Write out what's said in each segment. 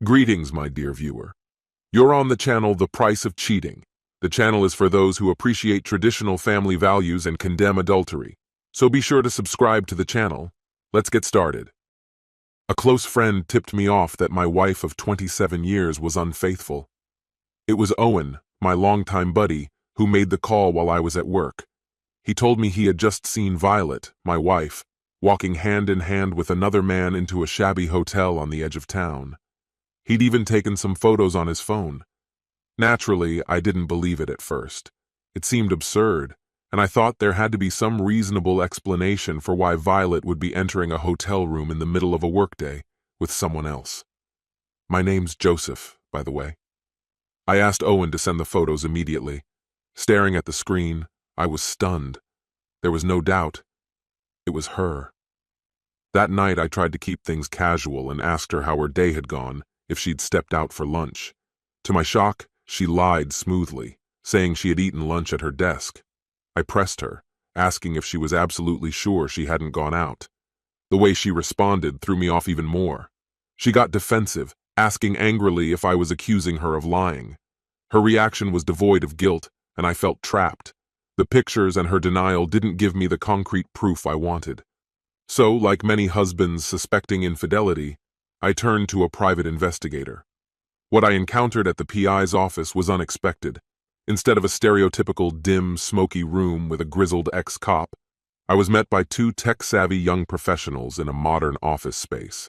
Greetings, my dear viewer. You're on the channel The Price of Cheating. The channel is for those who appreciate traditional family values and condemn adultery. So be sure to subscribe to the channel. Let's get started. A close friend tipped me off that my wife of 27 years was unfaithful. It was Owen, my longtime buddy, who made the call while I was at work. He told me he had just seen Violet, my wife, walking hand in hand with another man into a shabby hotel on the edge of town. He'd even taken some photos on his phone. Naturally, I didn't believe it at first. It seemed absurd, and I thought there had to be some reasonable explanation for why Violet would be entering a hotel room in the middle of a workday with someone else. My name's Joseph, by the way. I asked Owen to send the photos immediately. Staring at the screen, I was stunned. There was no doubt. It was her. That night, I tried to keep things casual and asked her how her day had gone, if she'd stepped out for lunch. To my shock, she lied smoothly, saying she had eaten lunch at her desk. I pressed her, asking if she was absolutely sure she hadn't gone out. The way she responded threw me off even more. She got defensive, asking angrily if I was accusing her of lying. Her reaction was devoid of guilt, and I felt trapped. The pictures and her denial didn't give me the concrete proof I wanted. So, like many husbands suspecting infidelity, I turned to a private investigator. What I encountered at the PI's office was unexpected. Instead of a stereotypical dim, smoky room with a grizzled ex-cop, I was met by two tech-savvy young professionals in a modern office space.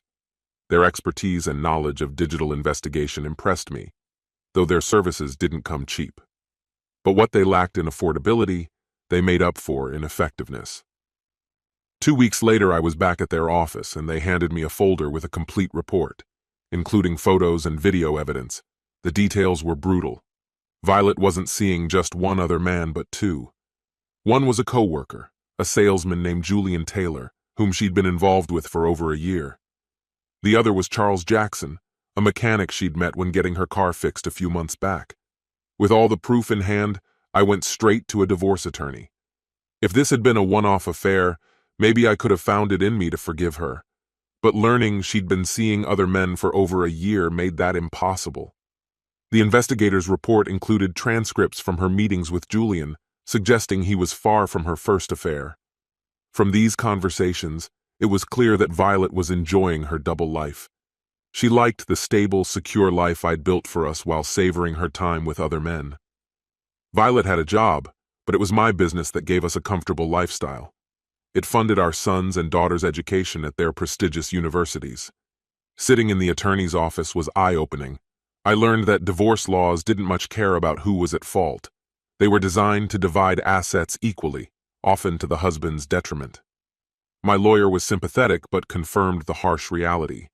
Their expertise and knowledge of digital investigation impressed me, though their services didn't come cheap. But what they lacked in affordability, they made up for in effectiveness. 2 weeks later, I was back at their office, and they handed me a folder with a complete report, including photos and video evidence. The details were brutal. Violet wasn't seeing just one other man, but two. One was a co-worker, a salesman named Julian Taylor, whom she'd been involved with for over a year. The other was Charles Jackson, a mechanic she'd met when getting her car fixed a few months back. With all the proof in hand, I went straight to a divorce attorney. If this had been a one-off affair, maybe I could have found it in me to forgive her. But learning she'd been seeing other men for over a year made that impossible. The investigator's report included transcripts from her meetings with Julian, suggesting he was far from her first affair. From these conversations, it was clear that Violet was enjoying her double life. She liked the stable, secure life I'd built for us while savoring her time with other men. Violet had a job, but it was my business that gave us a comfortable lifestyle. It funded our sons' and daughters' education at their prestigious universities. Sitting in the attorney's office was eye-opening. I learned that divorce laws didn't much care about who was at fault. They were designed to divide assets equally, often to the husband's detriment. My lawyer was sympathetic but confirmed the harsh reality.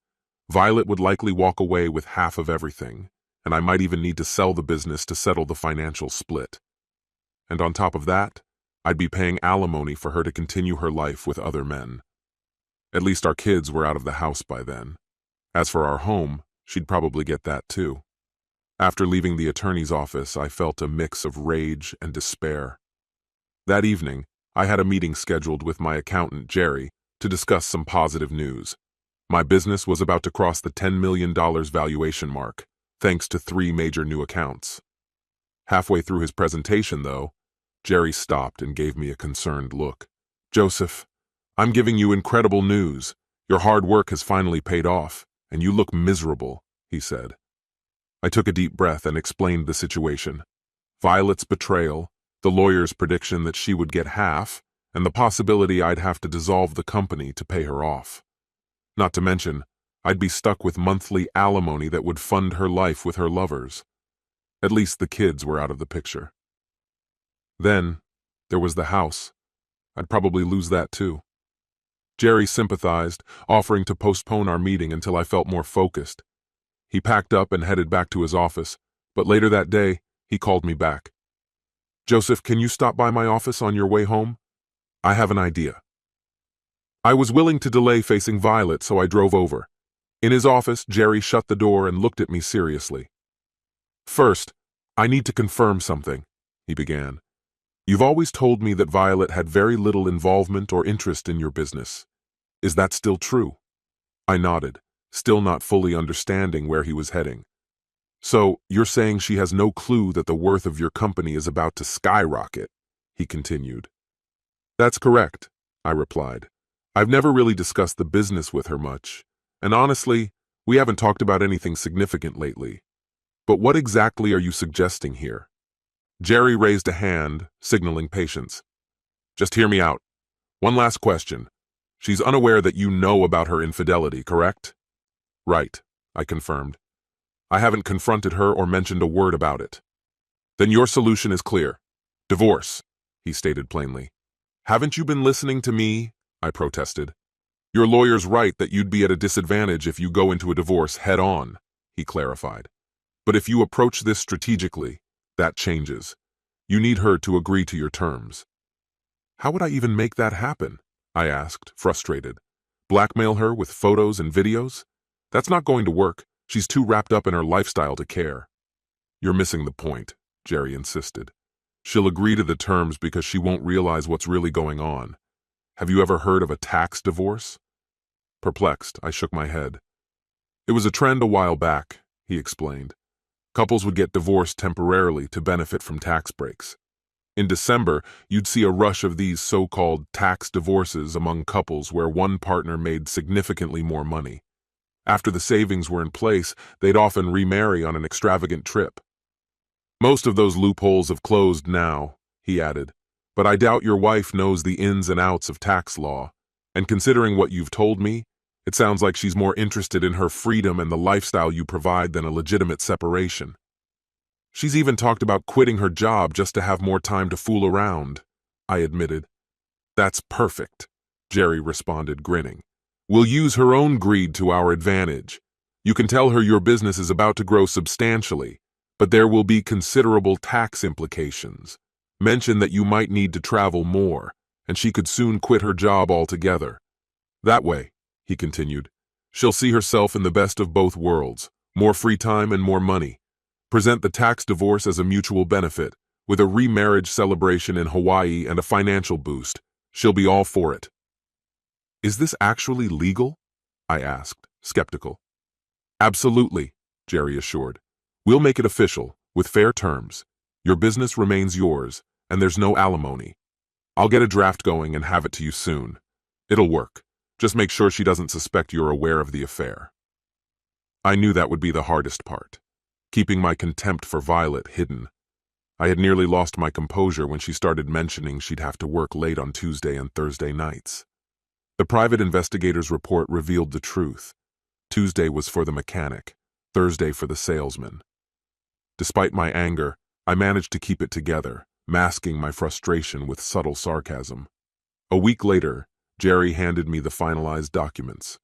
Violet would likely walk away with half of everything, and I might even need to sell the business to settle the financial split. And on top of that, I'd be paying alimony for her to continue her life with other men. At least our kids were out of the house by then. As for our home, she'd probably get that too. After leaving the attorney's office, I felt a mix of rage and despair. That evening, I had a meeting scheduled with my accountant, Jerry, to discuss some positive news. My business was about to cross the $10 million valuation mark, thanks to 3 major new accounts. Halfway through his presentation, though, Jerry stopped and gave me a concerned look. "Joseph, I'm giving you incredible news. Your hard work has finally paid off, and you look miserable," he said. I took a deep breath and explained the situation. Violet's betrayal, the lawyer's prediction that she would get half, and the possibility I'd have to dissolve the company to pay her off. Not to mention, I'd be stuck with monthly alimony that would fund her life with her lovers. At least the kids were out of the picture. Then, there was the house. I'd probably lose that too. Jerry sympathized, offering to postpone our meeting until I felt more focused. He packed up and headed back to his office, but later that day, he called me back. "Joseph, can you stop by my office on your way home? I have an idea." I was willing to delay facing Violet, so I drove over. In his office, Jerry shut the door and looked at me seriously. "First, I need to confirm something," he began. "You've always told me that Violet had very little involvement or interest in your business. Is that still true?" I nodded, still not fully understanding where he was heading. So, you're saying she has no clue that the worth of your company is about to skyrocket, he continued. That's correct, I replied. I've never really discussed the business with her much, and honestly, we haven't talked about anything significant lately. But what exactly are you suggesting here? Jerry raised a hand, signaling patience. Just hear me out. One last question. She's unaware that you know about her infidelity, correct? Right, I confirmed. I haven't confronted her or mentioned a word about it. Then your solution is clear. Divorce, he stated plainly. Haven't you been listening to me? I protested. Your lawyer's right that you'd be at a disadvantage if you go into a divorce head-on, he clarified. But if you approach this strategically, that changes. You need her to agree to your terms. How would I even make that happen? I asked, frustrated. Blackmail her with photos and videos? That's not going to work. She's too wrapped up in her lifestyle to care. You're missing the point, Jerry insisted. She'll agree to the terms because she won't realize what's really going on. Have you ever heard of a tax divorce? Perplexed, I shook my head. It was a trend a while back, he explained. Couples would get divorced temporarily to benefit from tax breaks. In December, you'd see a rush of these so-called tax divorces among couples where one partner made significantly more money. After the savings were in place, they'd often remarry on an extravagant trip. Most of those loopholes have closed now, he added, but I doubt your wife knows the ins and outs of tax law, and considering what you've told me, it sounds like she's more interested in her freedom and the lifestyle you provide than a legitimate separation. She's even talked about quitting her job just to have more time to fool around, I admitted. That's perfect, Jerry responded, grinning. We'll use her own greed to our advantage. You can tell her your business is about to grow substantially, but there will be considerable tax implications. Mention that you might need to travel more, and she could soon quit her job altogether. That way, he continued, she'll see herself in the best of both worlds, more free time and more money. Present the tax divorce as a mutual benefit, with a remarriage celebration in Hawaii and a financial boost. She'll be all for it. Is this actually legal? I asked, skeptical. Absolutely, Jerry assured. We'll make it official, with fair terms. Your business remains yours, and there's no alimony. I'll get a draft going and have it to you soon. It'll work. Just make sure she doesn't suspect you're aware of the affair. I knew that would be the hardest part, keeping my contempt for Violet hidden. I had nearly lost my composure when she started mentioning she'd have to work late on Tuesday and Thursday nights. The private investigator's report revealed the truth. Tuesday was for the mechanic, Thursday for the salesman. Despite my anger, I managed to keep it together, masking my frustration with subtle sarcasm. A week later, Jerry handed me the finalized documents.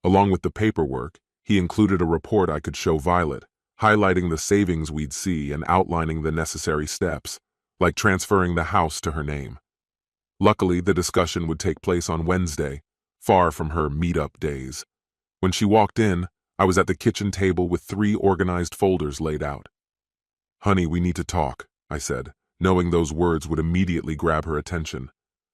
Along with the paperwork, he included a report I could show Violet, highlighting the savings we'd see and outlining the necessary steps, like transferring the house to her name. Luckily, the discussion would take place on Wednesday, far from her meet-up days. When she walked in, I was at the kitchen table with 3 organized folders laid out. Honey, we need to talk, I said, knowing those words would immediately grab her attention.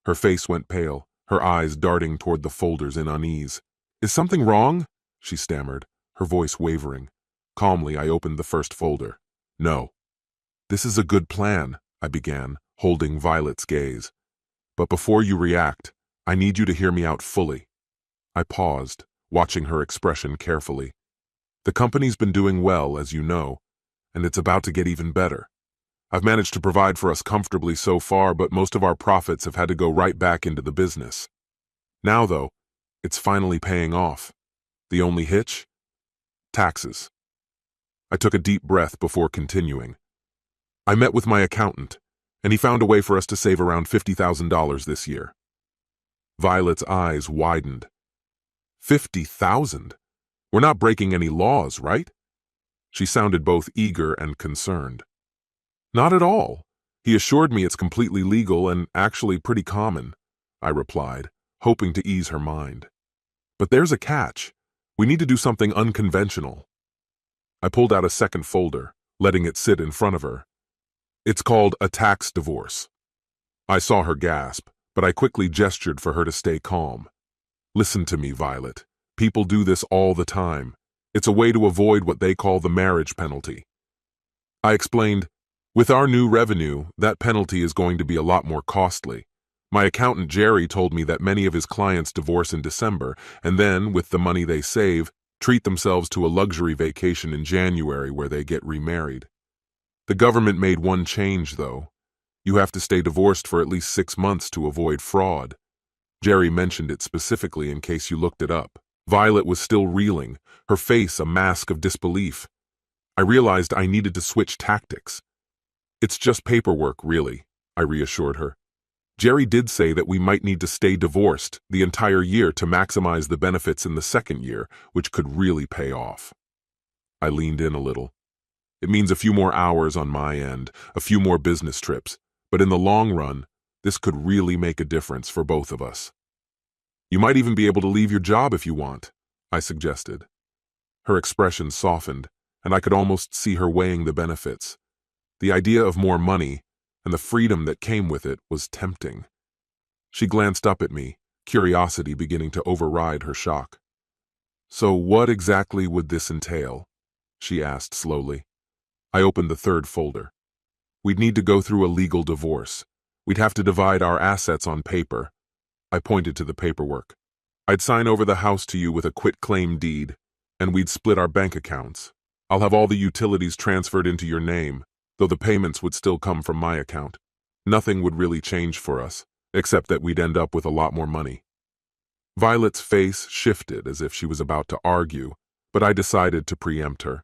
Her face went pale, her eyes darting toward the folders in unease. Is something wrong? She stammered, her voice wavering. Calmly, I opened the first folder. No. This is a good plan, I began, holding Violet's gaze. But before you react, I need you to hear me out fully. I paused, watching her expression carefully. The company's been doing well, as you know, and it's about to get even better. I've managed to provide for us comfortably so far, but most of our profits have had to go right back into the business. Now, though, it's finally paying off. The only hitch? Taxes. I took a deep breath before continuing. I met with my accountant, and he found a way for us to save around $50,000 this year. Violet's eyes widened. 50,000? We're not breaking any laws, right? She sounded both eager and concerned. Not at all. He assured me it's completely legal and actually pretty common, I replied, hoping to ease her mind. But there's a catch. We need to do something unconventional. I pulled out a second folder, letting it sit in front of her. It's called a tax divorce. I saw her gasp, but I quickly gestured for her to stay calm. Listen to me, Violet. People do this all the time. It's a way to avoid what they call the marriage penalty. I explained, with our new revenue, that penalty is going to be a lot more costly. My accountant Jerry told me that many of his clients divorce in December and then, with the money they save, treat themselves to a luxury vacation in January where they get remarried. The government made one change, though. You have to stay divorced for at least 6 months to avoid fraud. Jerry mentioned it specifically in case you looked it up. Violet was still reeling, her face a mask of disbelief. I realized I needed to switch tactics. It's just paperwork, really, I reassured her. Jerry did say that we might need to stay divorced the entire year to maximize the benefits in the second year, which could really pay off. I leaned in a little. It means a few more hours on my end, a few more business trips, but in the long run, this could really make a difference for both of us. You might even be able to leave your job if you want, I suggested. Her expression softened, and I could almost see her weighing the benefits. The idea of more money, and the freedom that came with it, was tempting. She glanced up at me, curiosity beginning to override her shock. "So what exactly would this entail?" she asked slowly. I opened the third folder. We'd need to go through a legal divorce. We'd have to divide our assets on paper. I pointed to the paperwork. I'd sign over the house to you with a quitclaim deed, and we'd split our bank accounts. I'll have all the utilities transferred into your name, though the payments would still come from my account. Nothing would really change for us, except that we'd end up with a lot more money. Violet's face shifted as if she was about to argue, but I decided to preempt her.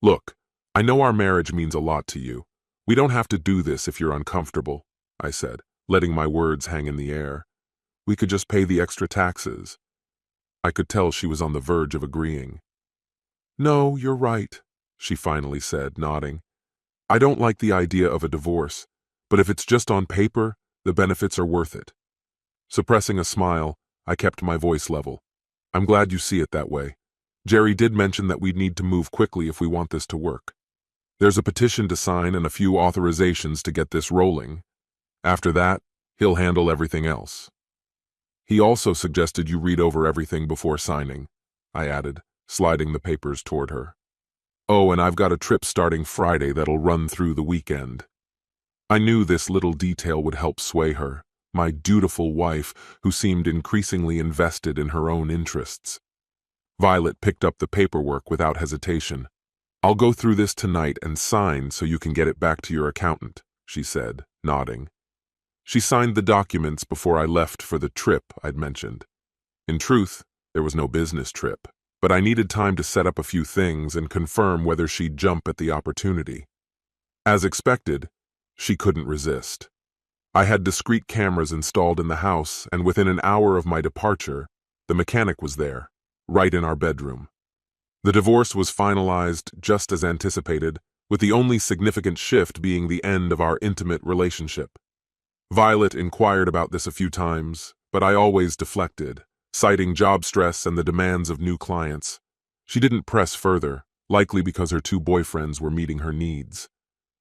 "Look, I know our marriage means a lot to you. We don't have to do this if you're uncomfortable," I said, letting my words hang in the air. "We could just pay the extra taxes." I could tell she was on the verge of agreeing. "No, you're right," she finally said, nodding. "I don't like the idea of a divorce, but if it's just on paper, the benefits are worth it." Suppressing a smile, I kept my voice level. "I'm glad you see it that way. Jerry did mention that we'd need to move quickly if we want this to work. There's a petition to sign and a few authorizations to get this rolling. After that, he'll handle everything else." "He also suggested you read over everything before signing," I added, sliding the papers toward her. "Oh, and I've got a trip starting Friday that'll run through the weekend." I knew this little detail would help sway her, my dutiful wife who seemed increasingly invested in her own interests. Violet picked up the paperwork without hesitation. "I'll go through this tonight and sign so you can get it back to your accountant," she said, nodding. She signed the documents before I left for the trip I'd mentioned. In truth, there was no business trip, but I needed time to set up a few things and confirm whether she'd jump at the opportunity. As expected, she couldn't resist. I had discreet cameras installed in the house, and within an hour of my departure, the mechanic was there, right in our bedroom. The divorce was finalized just as anticipated, with the only significant shift being the end of our intimate relationship. Violet inquired about this a few times, but I always deflected, citing job stress and the demands of new clients. She didn't press further, likely because her 2 boyfriends were meeting her needs.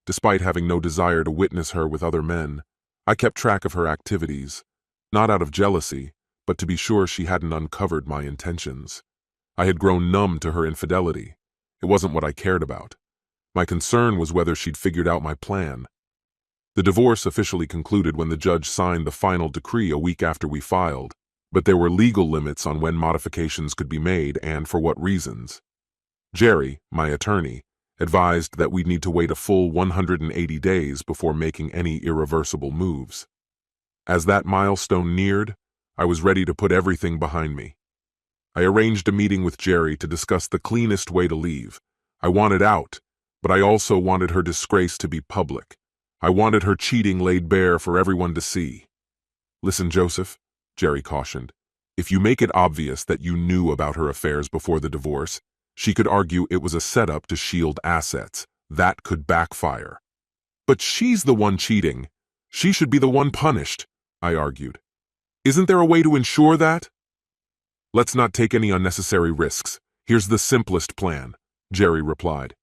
Despite having no desire to witness her with other men, I kept track of her activities, not out of jealousy, but to be sure she hadn't uncovered my intentions. I had grown numb to her infidelity. It wasn't what I cared about. My concern was whether she'd figured out my plan. The divorce officially concluded when the judge signed the final decree a week after we filed, but there were legal limits on when modifications could be made and for what reasons. Jerry, my attorney, advised that we'd need to wait a full 180 days before making any irreversible moves. As that milestone neared, I was ready to put everything behind me. I arranged a meeting with Jerry to discuss the cleanest way to leave. I wanted out, but I also wanted her disgrace to be public. I wanted her cheating laid bare for everyone to see. "Listen, Joseph," Jerry cautioned, "if you make it obvious that you knew about her affairs before the divorce, she could argue it was a setup to shield assets. That could backfire." "But she's the one cheating. She should be the one punished," I argued. "Isn't there a way to ensure that?" "Let's not take any unnecessary risks. Here's the simplest plan," Jerry replied.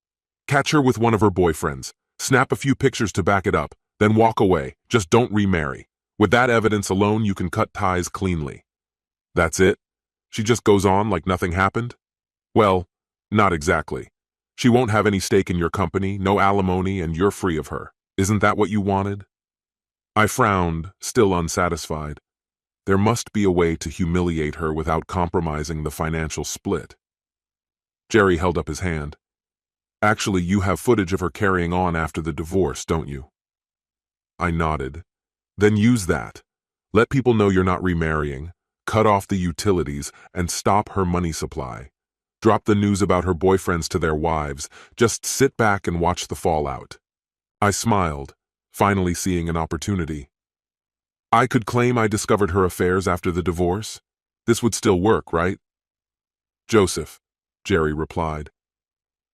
"Catch her with one of her boyfriends. Snap a few pictures to back it up, then walk away. Just don't remarry. With that evidence alone, you can cut ties cleanly." "That's it?" She just goes on like nothing happened? Well, not exactly. She won't have any stake in your company, no alimony, and you're free of her. Isn't that what you wanted? I frowned, still unsatisfied. There must be a way to humiliate her without compromising the financial split. Jerry held up his hand. Actually, you have footage of her carrying on after the divorce, don't you? I nodded. Then use that. Let people know you're not remarrying, cut off the utilities, and stop her money supply. Drop the news about her boyfriends to their wives. Just sit back and watch the fallout. I smiled, finally seeing an opportunity. I could claim I discovered her affairs after the divorce. This would still work, right? Joseph, Jerry replied.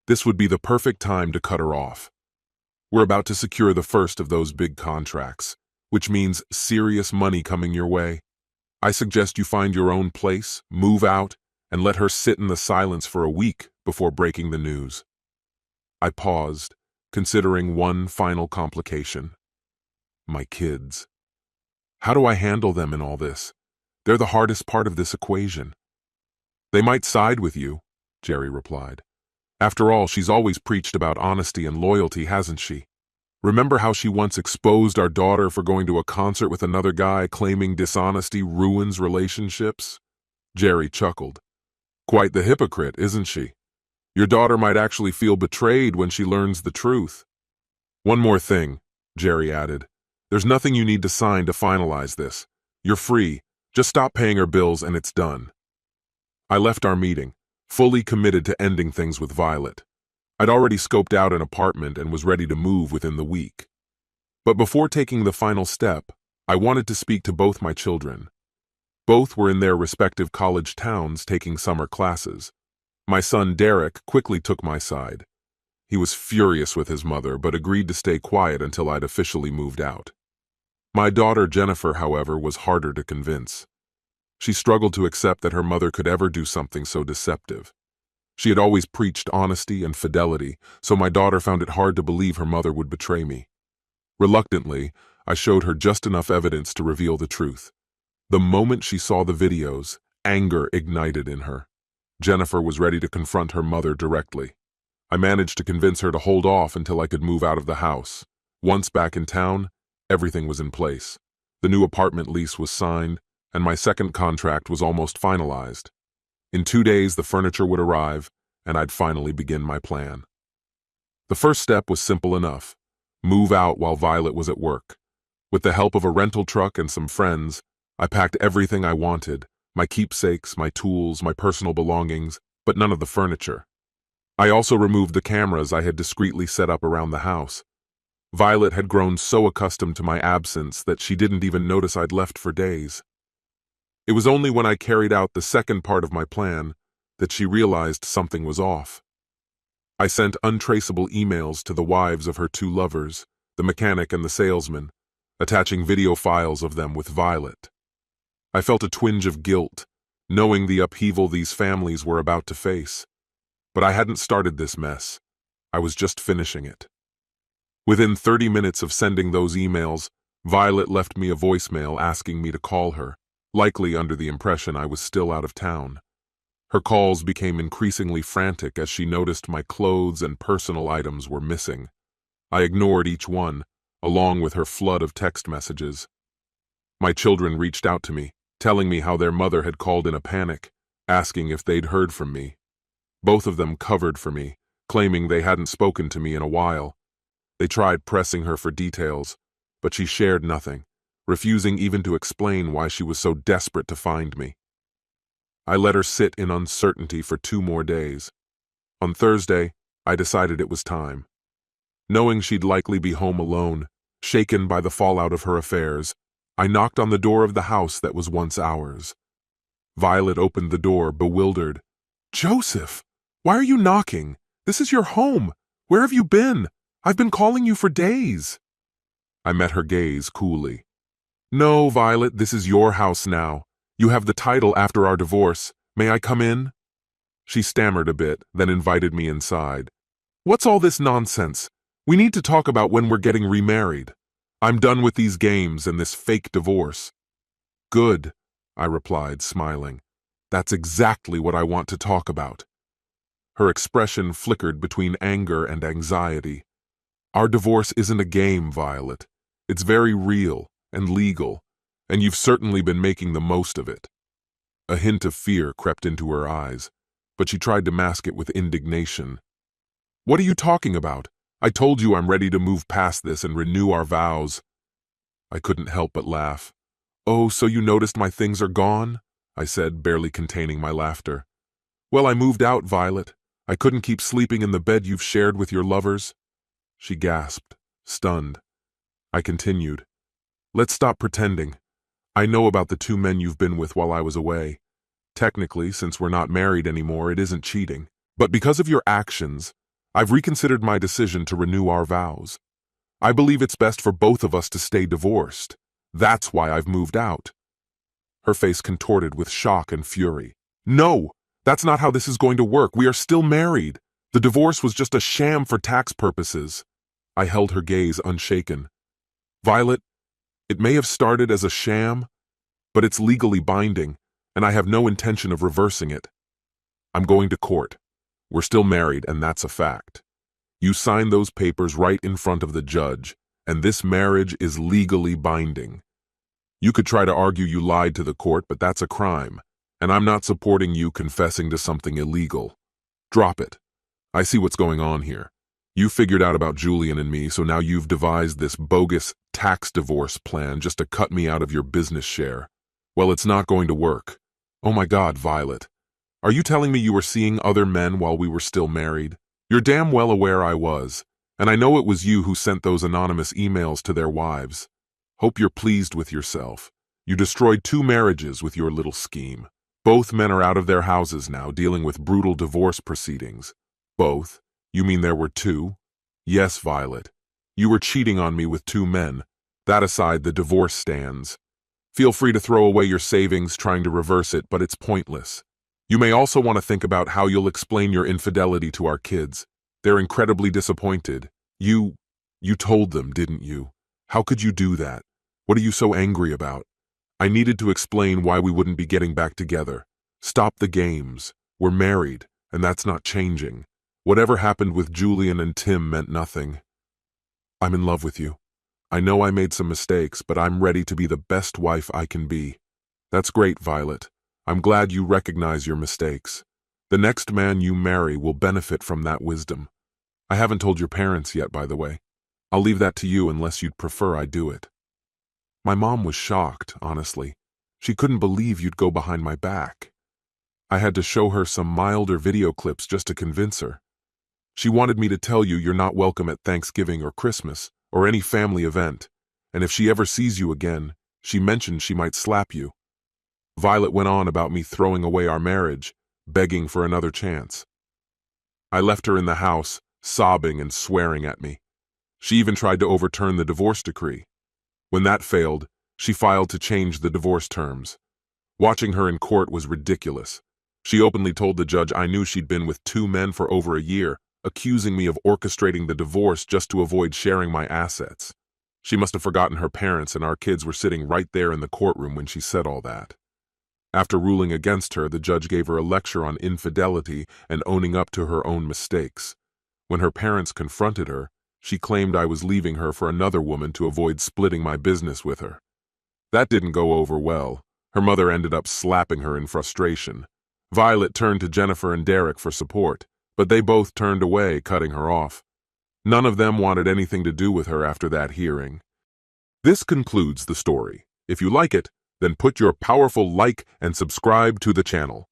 This would be the perfect time to cut her off. We're about to secure the first of those big contracts, which means serious money coming your way. I suggest you find your own place, move out, and let her sit in the silence for a week before breaking the news. I paused, considering one final complication. My kids. How do I handle them in all this? They're the hardest part of this equation. They might side with you, Jerry replied. After all, she's always preached about honesty and loyalty, hasn't she? Remember how she once exposed our daughter for going to a concert with another guy, claiming dishonesty ruins relationships? Jerry chuckled. Quite the hypocrite, isn't she? Your daughter might actually feel betrayed when she learns the truth. One more thing, Jerry added. There's nothing you need to sign to finalize this. You're free. Just stop paying her bills and it's done. I left our meeting, fully committed to ending things with Violet. I'd already scoped out an apartment and was ready to move within the week. But before taking the final step, I wanted to speak to both my children. Both were in their respective college towns taking summer classes. My son Derek quickly took my side. He was furious with his mother, but agreed to stay quiet until I'd officially moved out. My daughter Jennifer, however, was harder to convince. She struggled to accept that her mother could ever do something so deceptive. She had always preached honesty and fidelity, so my daughter found it hard to believe her mother would betray me. Reluctantly, I showed her just enough evidence to reveal the truth. The moment she saw the videos, anger ignited in her. Jennifer was ready to confront her mother directly. I managed to convince her to hold off until I could move out of the house. Once back in town, everything was in place. The new apartment lease was signed, and my second contract was almost finalized. In 2 days, the furniture would arrive, and I'd finally begin my plan. The first step was simple enough: move out while Violet was at work. With the help of a rental truck and some friends, I packed everything I wanted: my keepsakes, my tools, my personal belongings, but none of the furniture. I also removed the cameras I had discreetly set up around the house. Violet had grown so accustomed to my absence that she didn't even notice I'd left for days. It was only when I carried out the second part of my plan that she realized something was off. I sent untraceable emails to the wives of her 2 lovers, the mechanic and the salesman, attaching video files of them with Violet. I felt a twinge of guilt, knowing the upheaval these families were about to face. But I hadn't started this mess. I was just finishing it. Within 30 minutes of sending those emails, Violet left me a voicemail asking me to call her, likely under the impression I was still out of town. Her calls became increasingly frantic as she noticed my clothes and personal items were missing. I ignored each one, along with her flood of text messages. My children reached out to me, telling me how their mother had called in a panic, asking if they'd heard from me. Both of them covered for me, claiming they hadn't spoken to me in a while. They tried pressing her for details, but she shared nothing, refusing even to explain why she was so desperate to find me. I let her sit in uncertainty for 2 more days. On Thursday, I decided it was time. Knowing she'd likely be home alone, shaken by the fallout of her affairs, I knocked on the door of the house that was once ours. Violet opened the door, bewildered. "Joseph, why are you knocking? This is your home. Where have you been? I've been calling you for days." I met her gaze coolly. "No, Violet, this is your house now. You have the title after our divorce. May I come in?" She stammered a bit, then invited me inside. "What's all this nonsense? We need to talk about when we're getting remarried. I'm done with these games and this fake divorce." "Good," I replied, smiling. That's exactly what I want to talk about. Her expression flickered between anger and anxiety. Our divorce isn't a game, Violet. It's very real and legal, and you've certainly been making the most of it. A hint of fear crept into her eyes, but she tried to mask it with indignation. What are you talking about? I told you I'm ready to move past this and renew our vows. I couldn't help but laugh. Oh, so you noticed my things are gone? I said, barely containing my laughter. Well, I moved out, Violet. I couldn't keep sleeping in the bed you've shared with your lovers. She gasped, stunned. I continued. Let's stop pretending. I know about the 2 men you've been with while I was away. Technically, since we're not married anymore, it isn't cheating. But because of your actions, I've reconsidered my decision to renew our vows. I believe it's best for both of us to stay divorced. That's why I've moved out. Her face contorted with shock and fury. No, that's not how this is going to work. We are still married. The divorce was just a sham for tax purposes. I held her gaze unshaken. Violet, it may have started as a sham, but it's legally binding, and I have no intention of reversing it. I'm going to court. We're still married, and that's a fact. You signed those papers right in front of the judge, and this marriage is legally binding. You could try to argue you lied to the court, but that's a crime, and I'm not supporting you confessing to something illegal. Drop it. I see what's going on here. You figured out about Julian and me, so now you've devised this bogus tax divorce plan just to cut me out of your business share. Well, it's not going to work. Oh my God, Violet. Are you telling me you were seeing other men while we were still married? You're damn well aware I was, and I know it was you who sent those anonymous emails to their wives. Hope you're pleased with yourself. You destroyed 2 marriages with your little scheme. Both men are out of their houses now, dealing with brutal divorce proceedings. Both? You mean there were 2? Yes, Violet. You were cheating on me with 2 men. That aside, the divorce stands. Feel free to throw away your savings trying to reverse it, but it's pointless. You may also want to think about how you'll explain your infidelity to our kids. They're incredibly disappointed. You told them, didn't you? How could you do that? What are you so angry about? I needed to explain why we wouldn't be getting back together. Stop the games. We're married, and that's not changing. Whatever happened with Julian and Tim meant nothing. I'm in love with you. I know I made some mistakes, but I'm ready to be the best wife I can be. That's great, Violet. I'm glad you recognize your mistakes. The next man you marry will benefit from that wisdom. I haven't told your parents yet, by the way. I'll leave that to you unless you'd prefer I do it. My mom was shocked, honestly. She couldn't believe you'd go behind my back. I had to show her some milder video clips just to convince her. She wanted me to tell you you're not welcome at Thanksgiving or Christmas or any family event, and if she ever sees you again, she mentioned she might slap you. Violet went on about me throwing away our marriage, begging for another chance. I left her in the house, sobbing and swearing at me. She even tried to overturn the divorce decree. When that failed, she filed to change the divorce terms. Watching her in court was ridiculous. She openly told the judge I knew she'd been with 2 men for over a year, accusing me of orchestrating the divorce just to avoid sharing my assets. She must have forgotten her parents and our kids were sitting right there in the courtroom when she said all that. After ruling against her, the judge gave her a lecture on infidelity and owning up to her own mistakes. When her parents confronted her, she claimed I was leaving her for another woman to avoid splitting my business with her. That didn't go over well. Her mother ended up slapping her in frustration. Violet turned to Jennifer and Derek for support, but they both turned away, cutting her off. None of them wanted anything to do with her after that hearing. This concludes the story. If you like it, then put your powerful like and subscribe to the channel.